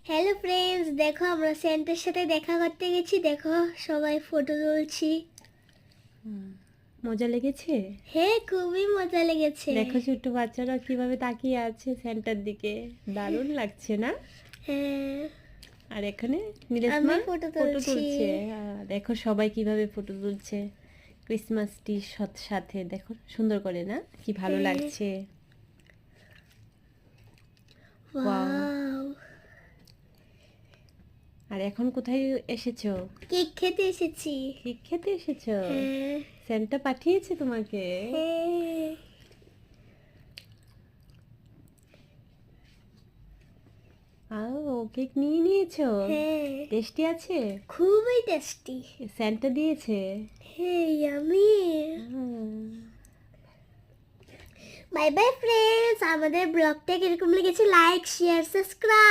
Hello friends, দেখো আমরা সেন্টের সাথে দেখা করতে গেছি। দেখো সবাই ফটো তুলছি। মজা লেগেছে? হ্যাঁ, খুবই মজা লেগেছে। দেখো ছোট্ট বাচ্চারা কিভাবে তাকিয়ে আছে সেন্টার দিকে, দারুণ লাগছে না? হ্যাঁ, আর এখানে আমি নীলেশমা ফটো ফটো তুলছি। তুলছে। দেখো সবাই কিভাবে ফটো তুলছে ক্রিসমাস ট্রির সাথে। দেখো সুন্দর করে না, কি ভালো হ্যাঁ। লাগছে। ওয়াও, আর এখন কোথায় এসেছো? কেক খেতে এসেছি। কেক খেতে এসেছো? হ্যাঁ সেন্টা পাঠিয়েছে তোমাকে? হ্যাঁ। কেক নিয়ে নিয়েছো? হ্যাঁ, টেস্টি আছে? খুবই টেস্টি। সেন্টা দিয়েছে? হ্যাঁ, ইয়ামি। হুম। বাই বাই ফ্রেন্ডস, আমাদের ব্লগটা কিরকম লেগেছে লাইক শেয়ার সাবস্ক্রাইব